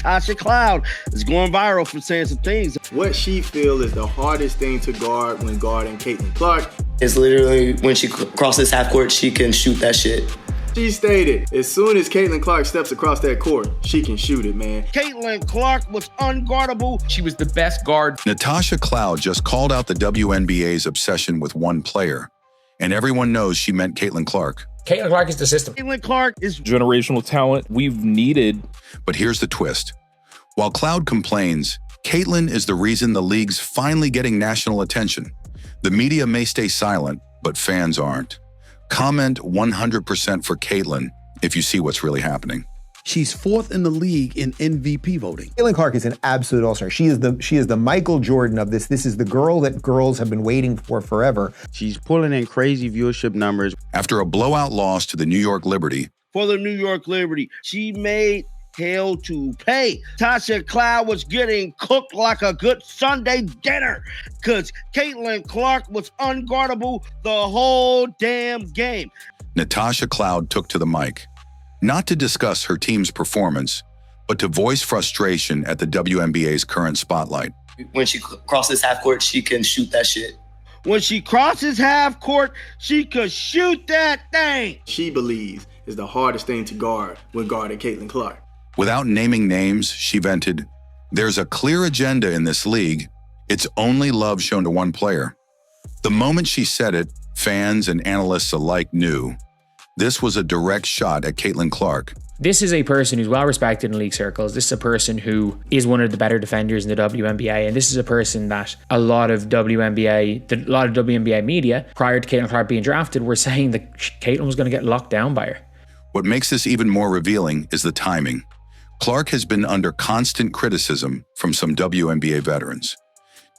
Natasha Cloud is going viral for saying some things. What she feels is the hardest thing to guard when guarding Caitlin Clark. It's literally when she crosses half court, she can shoot that shit. She stated, as soon as Caitlin Clark steps across that court, she can shoot it, man. Caitlin Clark was unguardable. She was the best guard. Natasha Cloud just called out the WNBA's obsession with one player, and everyone knows she meant Caitlin Clark. Caitlin Clark is the system. Caitlin Clark is generational talent we've needed. But here's the twist. While Cloud complains, Caitlin is the reason the league's finally getting national attention. The media may stay silent, but fans aren't. Comment 100% for Caitlin if you see what's really happening. She's fourth in the league in MVP voting. Caitlin Clark is an absolute all-star. She is the Michael Jordan of this. This is the girl that girls have been waiting for forever. She's pulling in crazy viewership numbers. After a blowout loss to the New York Liberty, she made hell to pay. Natasha Cloud was getting cooked like a good Sunday dinner because Caitlin Clark was unguardable the whole damn game. Natasha Cloud took to the mic, not to discuss her team's performance, but to voice frustration at the WNBA's current spotlight. When she crosses half court, she can shoot that shit. When she crosses half court, she could shoot that thing. She believes is the hardest thing to guard when guarding Caitlin Clark. Without naming names, she vented, "There's a clear agenda in this league. It's only love shown to one player." The moment she said it, fans and analysts alike knew this was a direct shot at Caitlin Clark. This is a person who's well respected in league circles. This is a person who is one of the better defenders in the WNBA. And this is a person that a lot of WNBA media, prior to Caitlin Clark being drafted, were saying that Caitlin was going to get locked down by her. What makes this even more revealing is the timing. Clark has been under constant criticism from some WNBA veterans.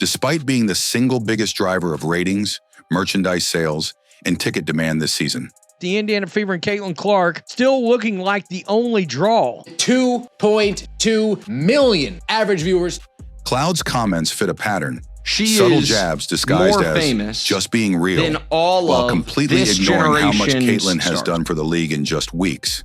Despite being the single biggest driver of ratings, merchandise sales, and ticket demand this season, the Indiana Fever and Caitlin Clark still looking like the only draw. 2.2 million average viewers. Cloud's comments fit a pattern. She subtle is jabs disguised as famous just being real, than all while of completely this ignoring how much generation's Caitlin has stars. done for the league in just weeks.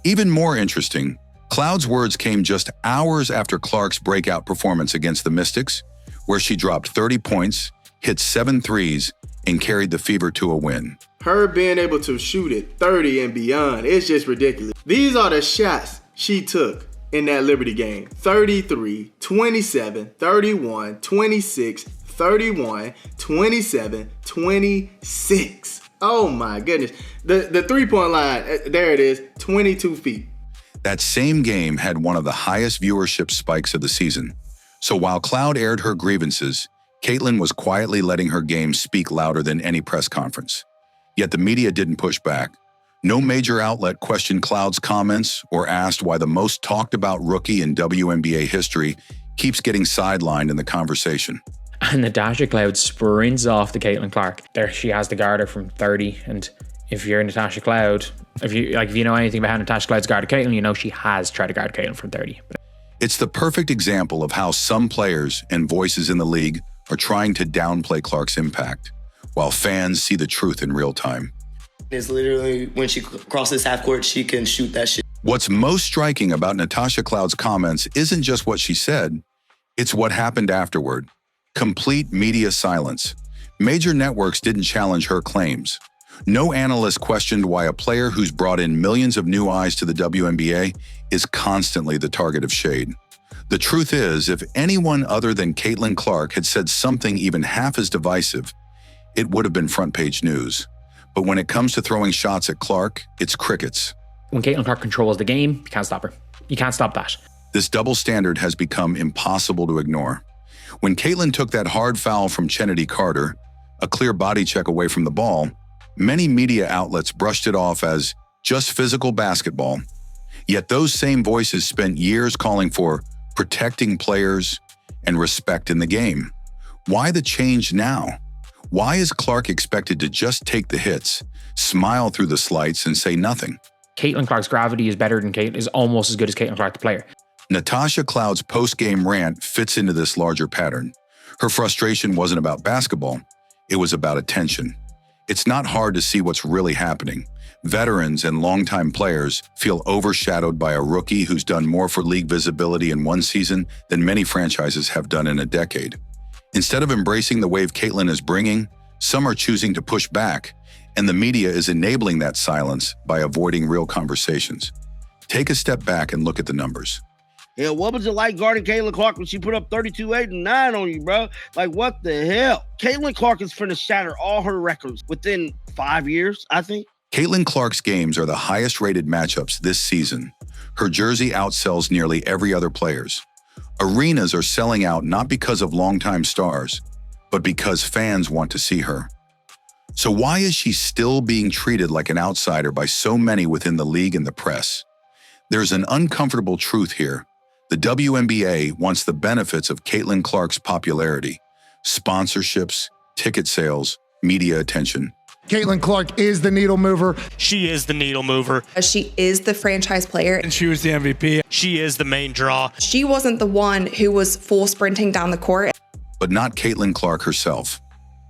Even more interesting, Cloud's words came just hours after Clark's breakout performance against the Mystics, where she dropped 30 points, hit 7 threes, and carried the Fever to a win. Her being able to shoot it 30 and beyond, it's just ridiculous. These are the shots she took in that Liberty game. 33, 27, 31, 26, 31, 27, 26. Oh my goodness. The three-point line, there it is, 22 feet. That same game had one of the highest viewership spikes of the season. So while Cloud aired her grievances, Caitlin was quietly letting her game speak louder than any press conference. Yet the media didn't push back. No major outlet questioned Cloud's comments or asked why the most talked about rookie in WNBA history keeps getting sidelined in the conversation. And Natasha Cloud sprints off to Caitlin Clark. There she has the guard her from 30. And if you're Natasha Cloud, if you know anything about how Natasha Cloud's guarded Caitlin, you know she has tried to guard Caitlin from 30. It's the perfect example of how some players and voices in the league are trying to downplay Clark's impact, while fans see the truth in real time. It's literally when she crosses half court, she can shoot that shit. What's most striking about Natasha Cloud's comments isn't just what she said, it's what happened afterward. Complete media silence. Major networks didn't challenge her claims. No analyst questioned why a player who's brought in millions of new eyes to the WNBA is constantly the target of shade. The truth is, if anyone other than Caitlin Clark had said something even half as divisive, it would have been front-page news. But when it comes to throwing shots at Clark, it's crickets. When Caitlin Clark controls the game, you can't stop her. You can't stop that. This double standard has become impossible to ignore. When Caitlin took that hard foul from Kennedy Carter, a clear body check away from the ball, many media outlets brushed it off as just physical basketball. Yet those same voices spent years calling for protecting players and respect in the game. Why the change now? Why is Clark expected to just take the hits, smile through the slights, and say nothing? Caitlin Clark's gravity is almost as good as Caitlin Clark the player. Natasha Cloud's post-game rant fits into this larger pattern. Her frustration wasn't about basketball, it was about attention. It's not hard to see what's really happening. Veterans and longtime players feel overshadowed by a rookie who's done more for league visibility in one season than many franchises have done in a decade. Instead of embracing the wave Caitlyn is bringing, some are choosing to push back, and the media is enabling that silence by avoiding real conversations. Take a step back and look at the numbers. Hell, what was it like guarding Caitlin Clark when she put up 32, 8, and 9 on you, bro? Like, what the hell? Caitlin Clark is finna shatter all her records within 5 years, I think. Caitlin Clark's games are the highest-rated matchups this season. Her jersey outsells nearly every other player's. Arenas are selling out not because of longtime stars, but because fans want to see her. So why is she still being treated like an outsider by so many within the league and the press? There's an uncomfortable truth here. The WNBA wants the benefits of Caitlin Clark's popularity: sponsorships, ticket sales, media attention. Caitlin Clark is the needle mover. She is the needle mover. She is the franchise player. And she was the MVP. She is the main draw. She wasn't the one who was full sprinting down the court. But not Caitlin Clark herself.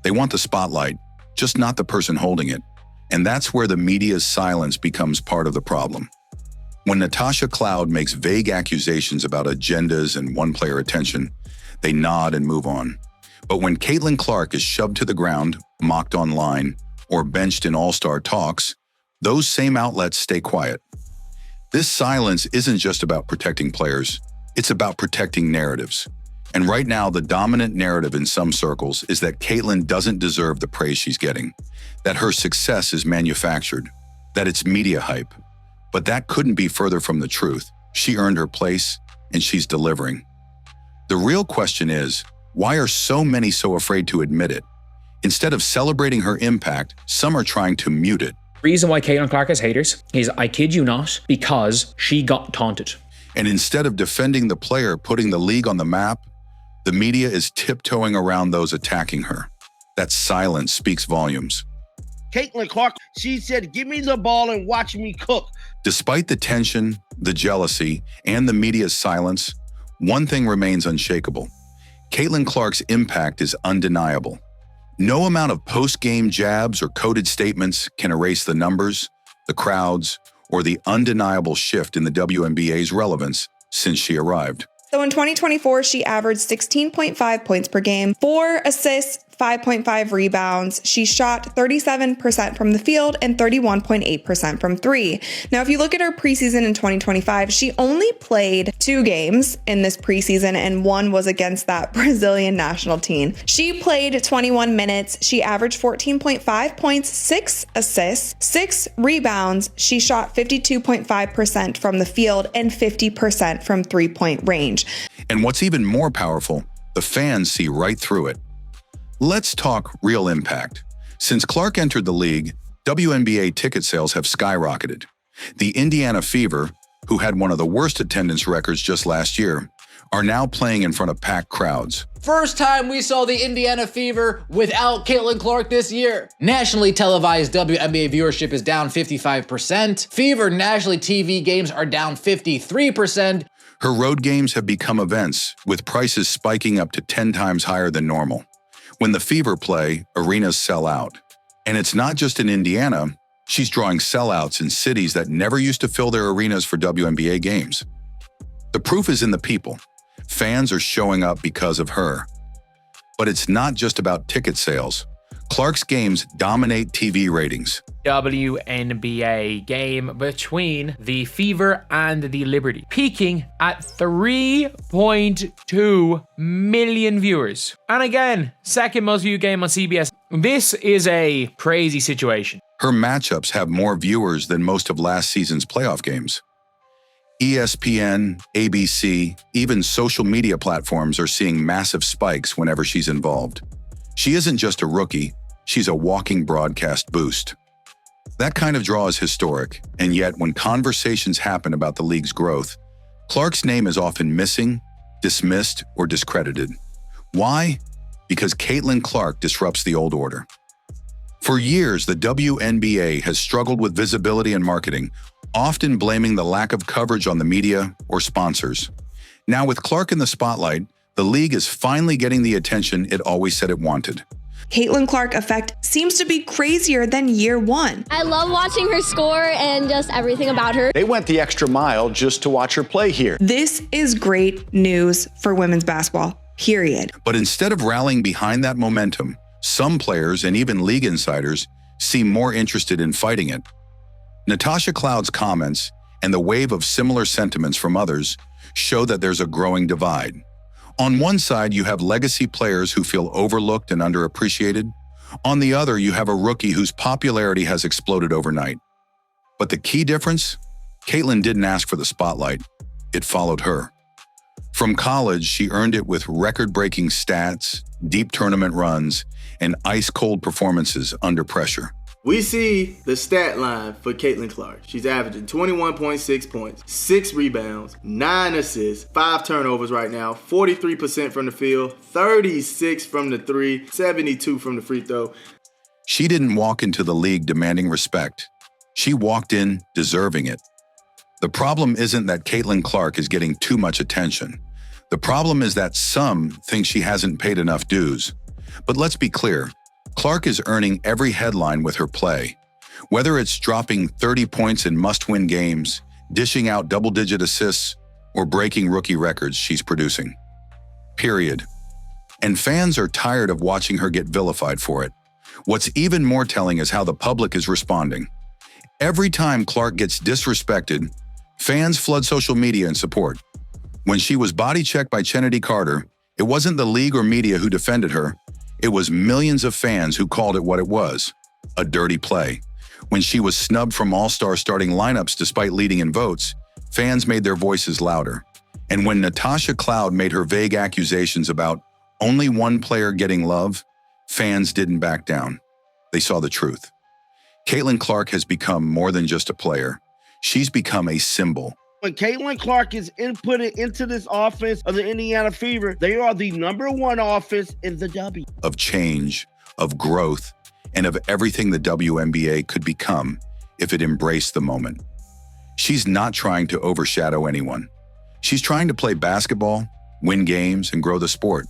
They want the spotlight, just not the person holding it. And that's where the media's silence becomes part of the problem. When Natasha Cloud makes vague accusations about agendas and one-player attention, they nod and move on. But when Caitlin Clark is shoved to the ground, mocked online, or benched in all-star talks, those same outlets stay quiet. This silence isn't just about protecting players, it's about protecting narratives. And right now, the dominant narrative in some circles is that Caitlin doesn't deserve the praise she's getting, that her success is manufactured, that it's media hype. But that couldn't be further from the truth. She earned her place, and she's delivering. The real question is, why are so many so afraid to admit it? Instead of celebrating her impact, some are trying to mute it. The reason why Caitlin Clark has haters is, I kid you not, because she got taunted. And instead of defending the player putting the league on the map, the media is tiptoeing around those attacking her. That silence speaks volumes. Caitlin Clark, she said, give me the ball and watch me cook. Despite the tension, the jealousy, and the media's silence, one thing remains unshakable. Caitlin Clark's impact is undeniable. No amount of post-game jabs or coded statements can erase the numbers, the crowds, or the undeniable shift in the WNBA's relevance since she arrived. So in 2024, she averaged 16.5 points per game, 4 assists, 5.5 rebounds. She shot 37% from the field and 31.8% from three. Now, if you look at her preseason in 2025, she only played 2 games in this preseason, and one was against that Brazilian national team. She played 21 minutes. She averaged 14.5 points, 6 assists, 6 rebounds. She shot 52.5% from the field and 50% from three-point range. And what's even more powerful, the fans see right through it. Let's talk real impact. Since Clark entered the league, WNBA ticket sales have skyrocketed. The Indiana Fever, who had one of the worst attendance records just last year, are now playing in front of packed crowds. First time we saw the Indiana Fever without Caitlin Clark this year. Nationally televised WNBA viewership is down 55%. Fever nationally TV games are down 53%. Her road games have become events, with prices spiking up to 10 times higher than normal. When the Fever play, arenas sell out. And it's not just in Indiana, she's drawing sellouts in cities that never used to fill their arenas for WNBA games. The proof is in the people. Fans are showing up because of her. But it's not just about ticket sales. Clark's games dominate TV ratings. WNBA game between the Fever and the Liberty, peaking at 3.2 million viewers. And again, second most viewed game on CBS. This is a crazy situation. Her matchups have more viewers than most of last season's playoff games. ESPN, ABC, even social media platforms are seeing massive spikes whenever she's involved. She isn't just a rookie, she's a walking broadcast boost. That kind of draw is historic, and yet when conversations happen about the league's growth, Clark's name is often missing, dismissed, or discredited. Why? Because Caitlin Clark disrupts the old order. For years, the WNBA has struggled with visibility and marketing, often blaming the lack of coverage on the media or sponsors. Now with Clark in the spotlight, the league is finally getting the attention it always said it wanted. Caitlin Clark effect seems to be crazier than year one. I love watching her score and just everything about her. They went the extra mile just to watch her play here. This is great news for women's basketball, period. But instead of rallying behind that momentum, some players and even league insiders seem more interested in fighting it. Natasha Cloud's comments and the wave of similar sentiments from others show that there's a growing divide. On one side, you have legacy players who feel overlooked and underappreciated. On the other, you have a rookie whose popularity has exploded overnight. But the key difference? Caitlin didn't ask for the spotlight. It followed her. From college, she earned it with record-breaking stats, deep tournament runs, and ice-cold performances under pressure. We see the stat line for Caitlin Clark. She's averaging 21.6 points, 6 rebounds, 9 assists, 5 turnovers right now, 43% from the field, 36 from the three, 72 from the free throw. She didn't walk into the league demanding respect. She walked in deserving it. The problem isn't that Caitlin Clark is getting too much attention. The problem is that some think she hasn't paid enough dues. But let's be clear. Clark is earning every headline with her play. Whether it's dropping 30 points in must-win games, dishing out double-digit assists, or breaking rookie records, she's producing. Period. And fans are tired of watching her get vilified for it. What's even more telling is how the public is responding. Every time Clark gets disrespected, fans flood social media in support. When she was body-checked by Chennedy Carter, it wasn't the league or media who defended her. It was millions of fans who called it what it was, a dirty play. When she was snubbed from all-star starting lineups despite leading in votes, fans made their voices louder. And when Natasha Cloud made her vague accusations about only one player getting love, fans didn't back down. They saw the truth. Caitlin Clark has become more than just a player. She's become a symbol. When Caitlin Clark is inputted into this offense of the Indiana Fever, they are the #1 offense in the W. Of change, of growth, and of everything the WNBA could become if it embraced the moment. She's not trying to overshadow anyone. She's trying to play basketball, win games, and grow the sport.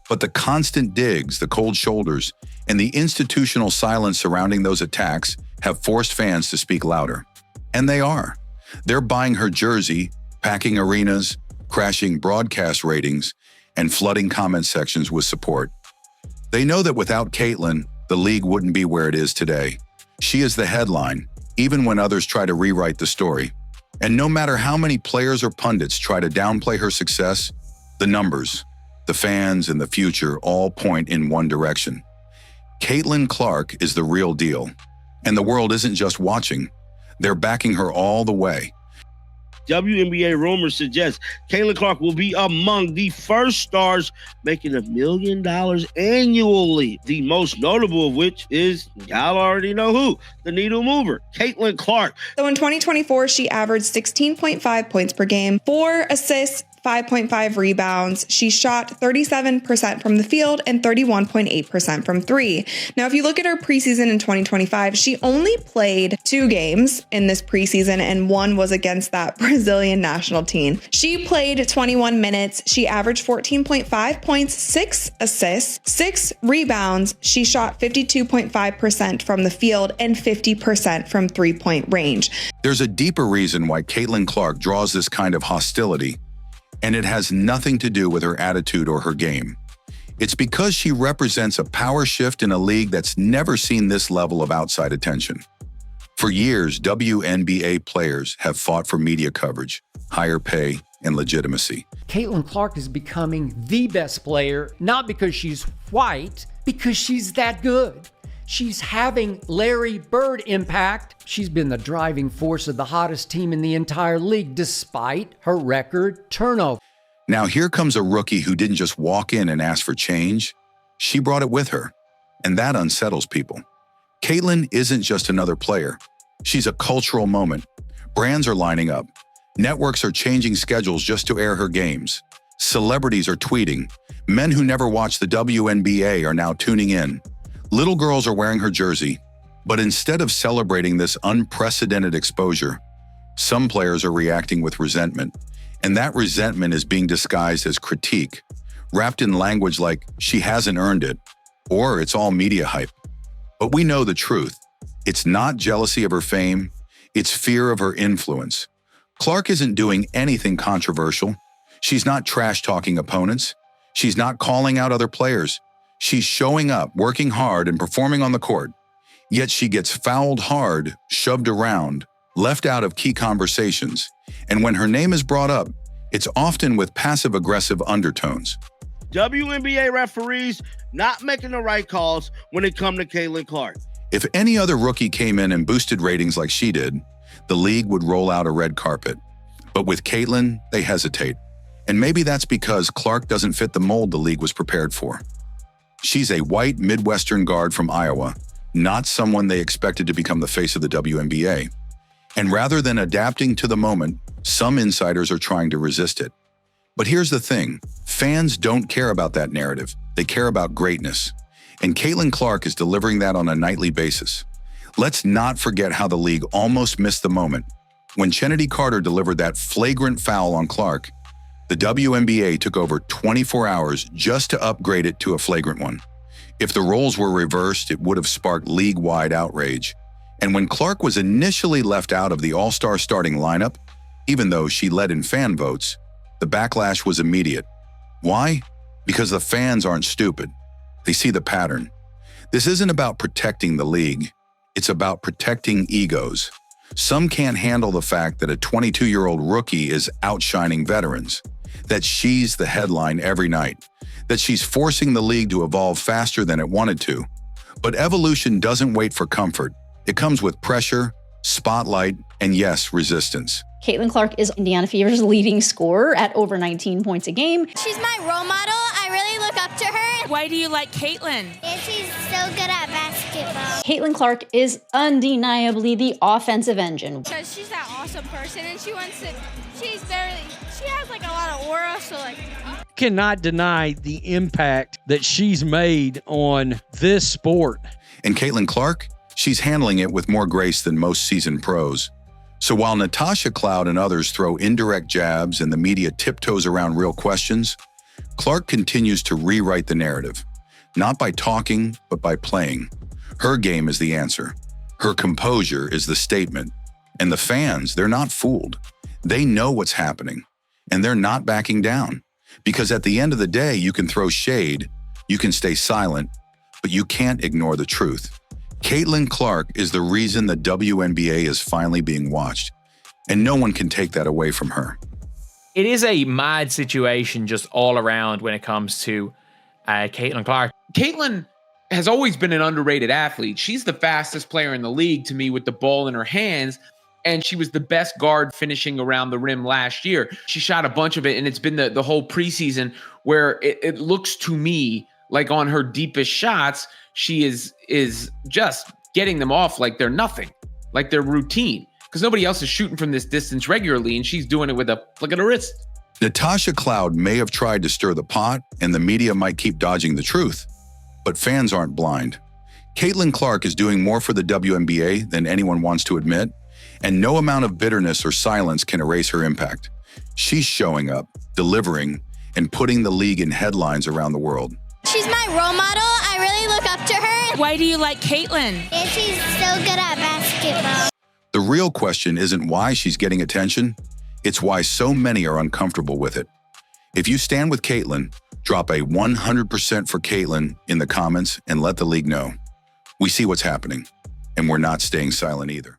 But the constant digs, the cold shoulders, and the institutional silence surrounding those attacks have forced fans to speak louder. And they are. They're buying her jersey, packing arenas, crashing broadcast ratings, and flooding comment sections with support. They know that without Caitlin, the league wouldn't be where it is today. She is the headline, even when others try to rewrite the story. And no matter how many players or pundits try to downplay her success, the numbers, the fans, and the future all point in one direction. Caitlin Clark is the real deal. And the world isn't just watching. They're backing her all the way. WNBA rumors suggest Caitlin Clark will be among the first stars making $1 million annually. The most notable of which is, y'all already know who, the needle mover, Caitlin Clark. So in 2024, she averaged 16.5 points per game, 4 assists, 5.5 rebounds. She shot 37% from the field and 31.8% from three. Now, if you look at her preseason in 2025, she only played 2 games in this preseason, and one was against that Brazilian national team. She played 21 minutes. She averaged 14.5 points, 6 assists, 6 rebounds. She shot 52.5% from the field and 50% from three-point range. There's a deeper reason why Caitlin Clark draws this kind of hostility. And it has nothing to do with her attitude or her game. It's because she represents a power shift in a league that's never seen this level of outside attention. For years, WNBA players have fought for media coverage, higher pay, and legitimacy. Caitlin Clark is becoming the best player, not because she's white, because she's that good. She's having Larry Bird impact. She's been the driving force of the hottest team in the entire league, despite her record turnover. Now here comes a rookie who didn't just walk in and ask for change. She brought it with her, and that unsettles people. Caitlin isn't just another player. She's a cultural moment. Brands are lining up. Networks are changing schedules just to air her games. Celebrities are tweeting. Men who never watched the WNBA are now tuning in. Little girls are wearing her jersey, but instead of celebrating this unprecedented exposure, some players are reacting with resentment, and that resentment is being disguised as critique, wrapped in language like, she hasn't earned it, or it's all media hype. But we know the truth. It's not jealousy of her fame, it's fear of her influence. Clark isn't doing anything controversial. She's not trash-talking opponents. She's not calling out other players. She's showing up, working hard, and performing on the court. Yet she gets fouled hard, shoved around, left out of key conversations. And when her name is brought up, it's often with passive-aggressive undertones. WNBA referees not making the right calls when it comes to Caitlin Clark. If any other rookie came in and boosted ratings like she did, the league would roll out a red carpet. But with Caitlin, they hesitate. And maybe that's because Clark doesn't fit the mold the league was prepared for. She's a white Midwestern guard from Iowa, not someone they expected to become the face of the WNBA. And rather than adapting to the moment, some insiders are trying to resist it. But here's the thing, fans don't care about that narrative. They care about greatness. And Caitlin Clark is delivering that on a nightly basis. Let's not forget how the league almost missed the moment. When Chennedy Carter delivered that flagrant foul on Clark, the WNBA took over 24 hours just to upgrade it to a flagrant one. If the roles were reversed, it would have sparked league-wide outrage. And when Clark was initially left out of the All-Star starting lineup, even though she led in fan votes, the backlash was immediate. Why? Because the fans aren't stupid. They see the pattern. This isn't about protecting the league. It's about protecting egos. Some can't handle the fact that a 22-year-old rookie is outshining veterans, that she's the headline every night, that she's forcing the league to evolve faster than it wanted to. But evolution doesn't wait for comfort. It comes with pressure, spotlight, and yes, resistance. Caitlin Clark is Indiana Fever's leading scorer at over 19 points a game. She's my role model. I really look up to her. Why do you like Caitlin? She's so good at basketball. Caitlin Clark is undeniably the offensive engine. Because she's that awesome person and she has like a lot of aura, so like... Cannot deny the impact that she's made on this sport. And Caitlin Clark, she's handling it with more grace than most seasoned pros. So while Natasha Cloud and others throw indirect jabs and the media tiptoes around real questions, Clark continues to rewrite the narrative, not by talking, but by playing. Her game is the answer. Her composure is the statement. And the fans, they're not fooled. They know what's happening, and they're not backing down. Because at the end of the day, you can throw shade, you can stay silent, but you can't ignore the truth. Caitlin Clark is the reason the WNBA is finally being watched, and no one can take that away from her. It is a mad situation just all around when it comes to Caitlin Clark. Caitlin has always been an underrated athlete. She's the fastest player in the league to me with the ball in her hands, and she was the best guard finishing around the rim last year. She shot a bunch of it, and it's been the whole preseason where it looks to me like on her deepest shots, she is just getting them off like they're nothing, like they're routine. Because nobody else is shooting from this distance regularly, and she's doing it with a flick of the wrist. Natasha Cloud may have tried to stir the pot, and the media might keep dodging the truth. But fans aren't blind. Caitlin Clark is doing more for the WNBA than anyone wants to admit, and no amount of bitterness or silence can erase her impact. She's showing up, delivering, and putting the league in headlines around the world. She's my role model. I really look up to her. Why do you like Caitlin? She's so good at basketball. The real question isn't why she's getting attention, it's why so many are uncomfortable with it. If you stand with Caitlin, drop a 100% for Caitlin in the comments and let the league know. We see what's happening, and we're not staying silent either.